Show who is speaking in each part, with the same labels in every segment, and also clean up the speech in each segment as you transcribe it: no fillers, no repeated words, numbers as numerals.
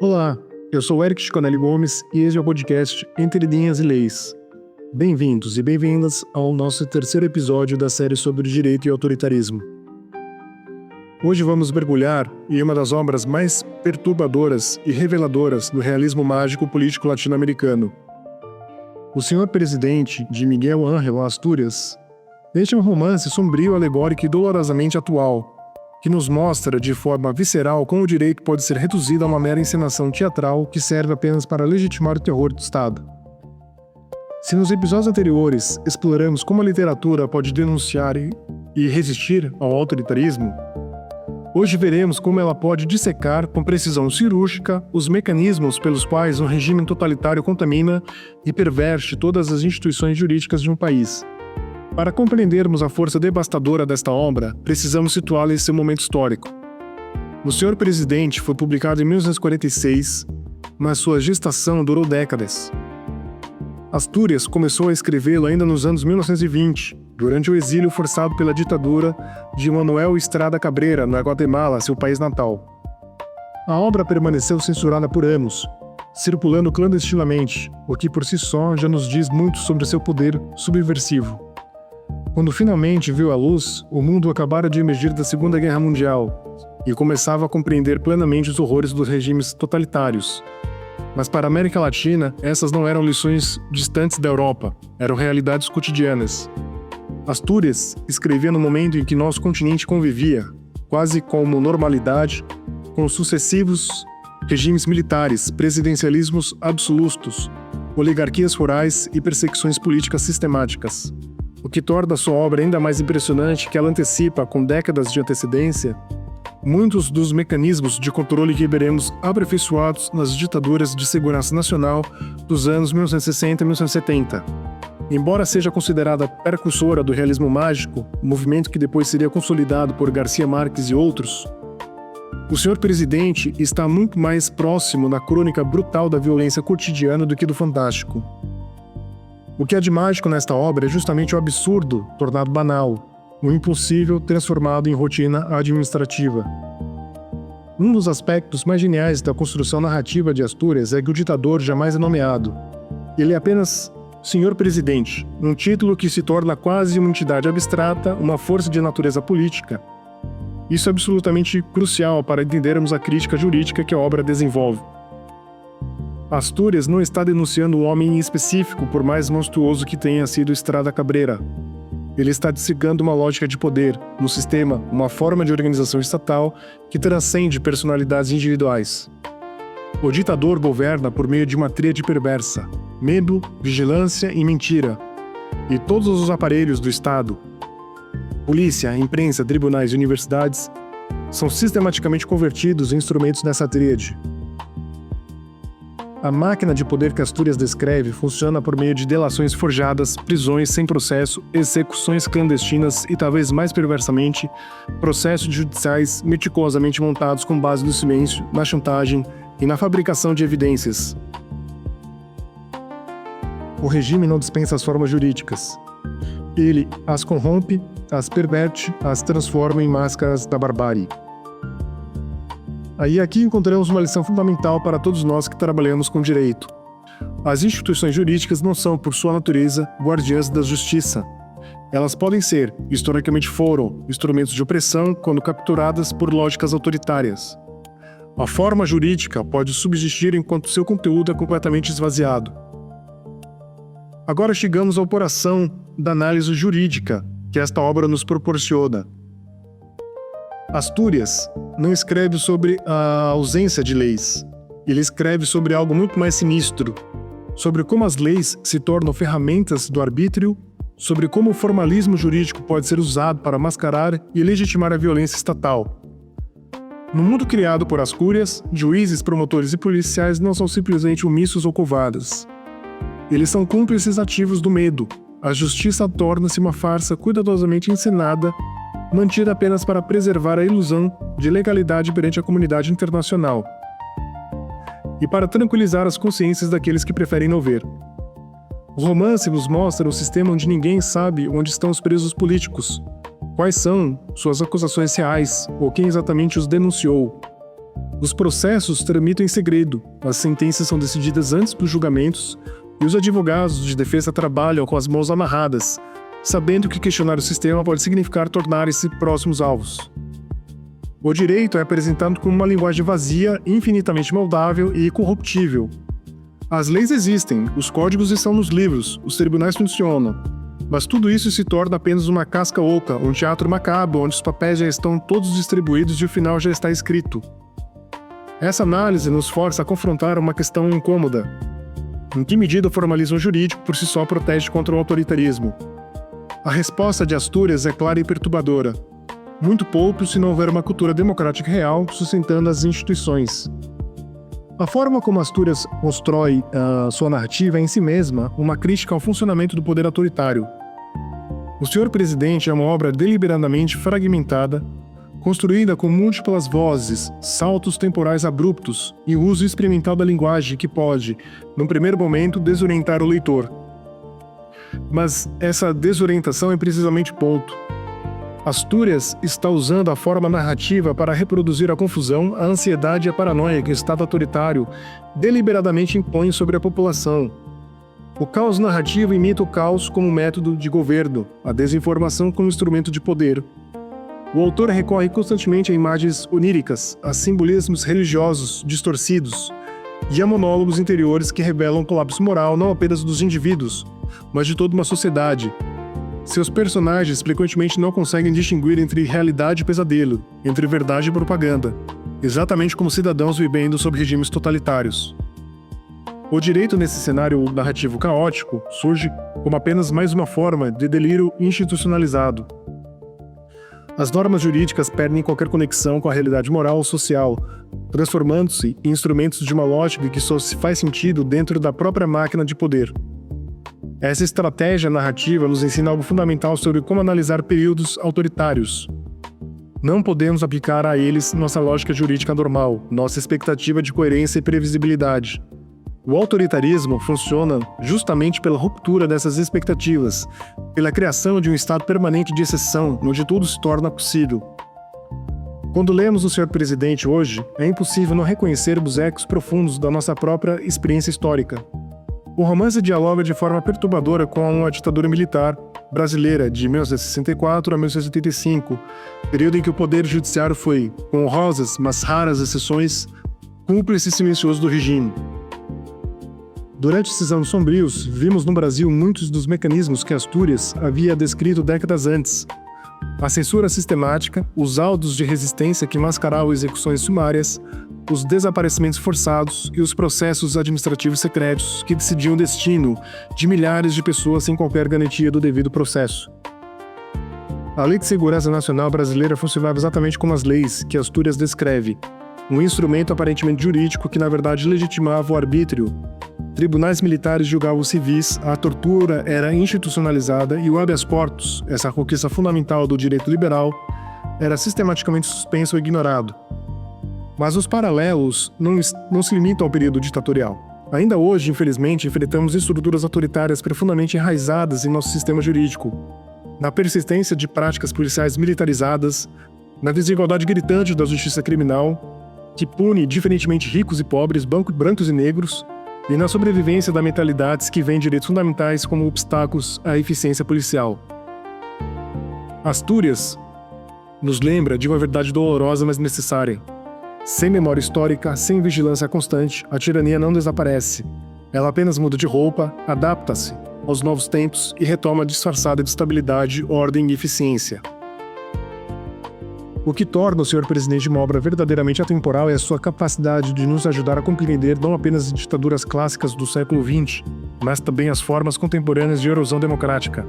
Speaker 1: Olá, eu sou Eric Chiconelli Gomes e este é o podcast Entre Linhas e Leis. Bem-vindos e bem-vindas ao nosso terceiro episódio da série sobre direito e autoritarismo. Hoje vamos mergulhar em uma das obras mais perturbadoras e reveladoras do realismo mágico político latino-americano. O Senhor Presidente, de Miguel Ángel Astúrias, este é um romance sombrio, alegórico e dolorosamente atual, que nos mostra de forma visceral como o direito pode ser reduzido a uma mera encenação teatral que serve apenas para legitimar o terror do Estado. Se nos episódios anteriores exploramos como a literatura pode denunciar e resistir ao autoritarismo, hoje veremos como ela pode dissecar com precisão cirúrgica os mecanismos pelos quais um regime totalitário contamina e perverte todas as instituições jurídicas de um país. Para compreendermos a força devastadora desta obra, precisamos situá-la em seu momento histórico. O Senhor Presidente foi publicado em 1946, mas sua gestação durou décadas. Astúrias começou a escrevê-lo ainda nos anos 1920, durante o exílio forçado pela ditadura de Manuel Estrada Cabrera, na Guatemala, seu país natal. A obra permaneceu censurada por anos, circulando clandestinamente, o que por si só já nos diz muito sobre seu poder subversivo. Quando finalmente viu a luz, o mundo acabara de emergir da Segunda Guerra Mundial e começava a compreender plenamente os horrores dos regimes totalitários. Mas para a América Latina, essas não eram lições distantes da Europa, eram realidades cotidianas. Astúrias escrevia no momento em que nosso continente convivia, quase como normalidade, com sucessivos regimes militares, presidencialismos absolutos, oligarquias rurais e perseguições políticas sistemáticas. O que torna sua obra ainda mais impressionante é que ela antecipa, com décadas de antecedência, muitos dos mecanismos de controle que veremos aperfeiçoados nas ditaduras de segurança nacional dos anos 1960 e 1970. Embora seja considerada precursora do realismo mágico, movimento que depois seria consolidado por Garcia Marques e outros, o Senhor Presidente está muito mais próximo da crônica brutal da violência cotidiana do que do fantástico. O que há de mágico nesta obra é justamente o absurdo tornado banal, o impossível transformado em rotina administrativa. Um dos aspectos mais geniais da construção narrativa de Astúrias é que o ditador jamais é nomeado. Ele é apenas Senhor Presidente, um título que se torna quase uma entidade abstrata, uma força de natureza política. Isso é absolutamente crucial para entendermos a crítica jurídica que a obra desenvolve. Astúrias não está denunciando um homem em específico, por mais monstruoso que tenha sido Estrada Cabrera. Ele está dissecando uma lógica de poder, no sistema, uma forma de organização estatal que transcende personalidades individuais. O ditador governa por meio de uma tríade perversa: medo, vigilância e mentira. E todos os aparelhos do Estado, polícia, imprensa, tribunais e universidades, são sistematicamente convertidos em instrumentos dessa tríade. A máquina de poder que Astúrias descreve funciona por meio de delações forjadas, prisões sem processo, execuções clandestinas e, talvez mais perversamente, processos judiciais meticulosamente montados com base no silêncio, na chantagem e na fabricação de evidências. O regime não dispensa as formas jurídicas. Ele as corrompe, as perverte, as transforma em máscaras da barbárie. Aí aqui encontramos uma lição fundamental para todos nós que trabalhamos com direito. As instituições jurídicas não são, por sua natureza, guardiãs da justiça. Elas podem ser, historicamente foram, instrumentos de opressão quando capturadas por lógicas autoritárias. A forma jurídica pode subsistir enquanto seu conteúdo é completamente esvaziado. Agora chegamos à operação da análise jurídica que esta obra nos proporciona. Astúrias não escreve sobre a ausência de leis. Ele escreve sobre algo muito mais sinistro, sobre como as leis se tornam ferramentas do arbítrio, sobre como o formalismo jurídico pode ser usado para mascarar e legitimar a violência estatal. No mundo criado por Astúrias, juízes, promotores e policiais não são simplesmente omissos ou covardes. Eles são cúmplices ativos do medo. A justiça torna-se uma farsa cuidadosamente encenada, mantida apenas para preservar a ilusão de legalidade perante a comunidade internacional e para tranquilizar as consciências daqueles que preferem não ver. O romance nos mostra um sistema onde ninguém sabe onde estão os presos políticos, quais são suas acusações reais ou quem exatamente os denunciou. Os processos tramitam em segredo, as sentenças são decididas antes dos julgamentos e os advogados de defesa trabalham com as mãos amarradas, sabendo que questionar o sistema pode significar tornarem-se próximos alvos. O direito é apresentado como uma linguagem vazia, infinitamente moldável e corruptível. As leis existem, os códigos estão nos livros, os tribunais funcionam, mas tudo isso se torna apenas uma casca oca, um teatro macabro onde os papéis já estão todos distribuídos e o final já está escrito. Essa análise nos força a confrontar uma questão incômoda. Em que medida o formalismo jurídico por si só protege contra o autoritarismo? A resposta de Astúrias é clara e perturbadora. Muito pouco se não houver uma cultura democrática real sustentando as instituições. A forma como Astúrias constrói sua narrativa é em si mesma uma crítica ao funcionamento do poder autoritário. O Senhor Presidente é uma obra deliberadamente fragmentada, construída com múltiplas vozes, saltos temporais abruptos e uso experimental da linguagem que pode, num primeiro momento, desorientar o leitor. Mas essa desorientação é precisamente o ponto. Astúrias está usando a forma narrativa para reproduzir a confusão, a ansiedade e a paranoia que o Estado autoritário deliberadamente impõe sobre a população. O caos narrativo imita o caos como método de governo, a desinformação como instrumento de poder. O autor recorre constantemente a imagens oníricas, a simbolismos religiosos distorcidos e a monólogos interiores que revelam o colapso moral não apenas dos indivíduos, mas de toda uma sociedade. Seus personagens frequentemente não conseguem distinguir entre realidade e pesadelo, entre verdade e propaganda, exatamente como cidadãos vivendo sob regimes totalitários. O direito nesse cenário narrativo caótico surge como apenas mais uma forma de delírio institucionalizado. As normas jurídicas perdem qualquer conexão com a realidade moral ou social, transformando-se em instrumentos de uma lógica que só se faz sentido dentro da própria máquina de poder. Essa estratégia narrativa nos ensina algo fundamental sobre como analisar períodos autoritários. Não podemos aplicar a eles nossa lógica jurídica normal, nossa expectativa de coerência e previsibilidade. O autoritarismo funciona justamente pela ruptura dessas expectativas, pela criação de um estado permanente de exceção, onde tudo se torna possível. Quando lemos o Senhor Presidente hoje, é impossível não reconhecermos ecos profundos da nossa própria experiência histórica. O romance dialoga de forma perturbadora com a ditadura militar brasileira de 1964 a 1985, período em que o poder judiciário foi, com honrosas, mas raras exceções, cúmplice silencioso do regime. Durante esses anos sombrios, vimos no Brasil muitos dos mecanismos que Astúrias havia descrito décadas antes. A censura sistemática, os autos de resistência que mascaravam execuções sumárias, os desaparecimentos forçados e os processos administrativos secretos que decidiam o destino de milhares de pessoas sem qualquer garantia do devido processo. A Lei de Segurança Nacional brasileira funcionava exatamente como as leis que Astúrias descreve, um instrumento aparentemente jurídico que na verdade legitimava o arbítrio. Tribunais militares julgavam os civis, a tortura era institucionalizada e o habeas corpus, essa conquista fundamental do direito liberal, era sistematicamente suspenso ou ignorado. Mas os paralelos não se limitam ao período ditatorial. Ainda hoje, infelizmente, enfrentamos estruturas autoritárias profundamente enraizadas em nosso sistema jurídico, na persistência de práticas policiais militarizadas, na desigualdade gritante da justiça criminal, que pune diferentemente ricos e pobres, brancos e negros, e na sobrevivência da mentalidades que veem direitos fundamentais como obstáculos à eficiência policial. Astúrias nos lembra de uma verdade dolorosa, mas necessária. Sem memória histórica, sem vigilância constante, a tirania não desaparece. Ela apenas muda de roupa, adapta-se aos novos tempos e retoma disfarçada de estabilidade, ordem e eficiência. O que torna o Senhor Presidente uma obra verdadeiramente atemporal é a sua capacidade de nos ajudar a compreender não apenas as ditaduras clássicas do século XX, mas também as formas contemporâneas de erosão democrática.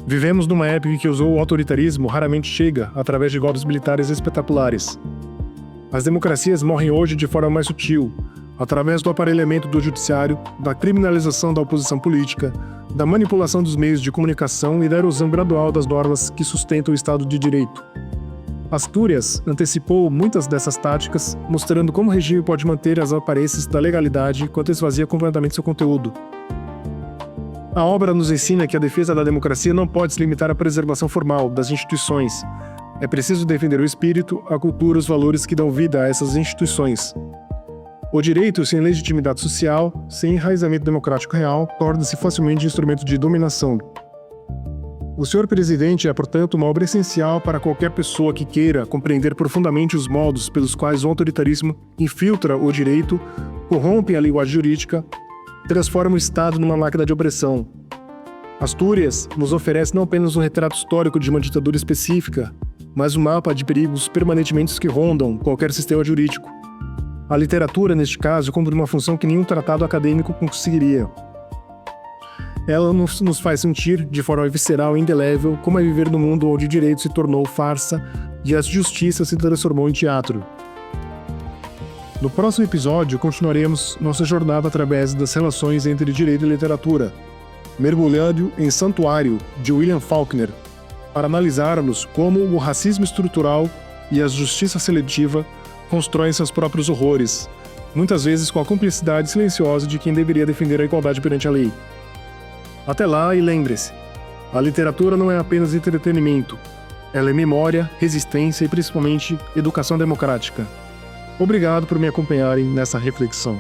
Speaker 1: Vivemos numa época em que o autoritarismo raramente chega através de golpes militares espetaculares. As democracias morrem hoje de forma mais sutil, através do aparelhamento do judiciário, da criminalização da oposição política, da manipulação dos meios de comunicação e da erosão gradual das normas que sustentam o Estado de Direito. Astúrias antecipou muitas dessas táticas, mostrando como o regime pode manter as aparências da legalidade enquanto esvazia completamente seu conteúdo. A obra nos ensina que a defesa da democracia não pode se limitar à preservação formal das instituições. É preciso defender o espírito, a cultura, os valores que dão vida a essas instituições. O direito, sem legitimidade social, sem enraizamento democrático real, torna-se facilmente instrumento de dominação. O senhor presidente é, portanto, uma obra essencial para qualquer pessoa que queira compreender profundamente os modos pelos quais o autoritarismo infiltra o direito, corrompe a linguagem jurídica, transforma o Estado numa máquina de opressão. Astúrias nos oferece não apenas um retrato histórico de uma ditadura específica, mas um mapa de perigos permanentemente que rondam qualquer sistema jurídico. A literatura, neste caso, cumpre uma função que nenhum tratado acadêmico conseguiria. Ela nos faz sentir, de forma visceral e indelével, como é viver num mundo onde o direito se tornou farsa e a justiça se transformou em teatro. No próximo episódio, continuaremos nossa jornada através das relações entre direito e literatura, mergulhando em Santuário, de William Faulkner, para analisarmos como o racismo estrutural e a justiça seletiva constroem seus próprios horrores, muitas vezes com a cumplicidade silenciosa de quem deveria defender a igualdade perante a lei. Até lá, e lembre-se, a literatura não é apenas entretenimento, ela é memória, resistência e principalmente educação democrática. Obrigado por me acompanharem nessa reflexão.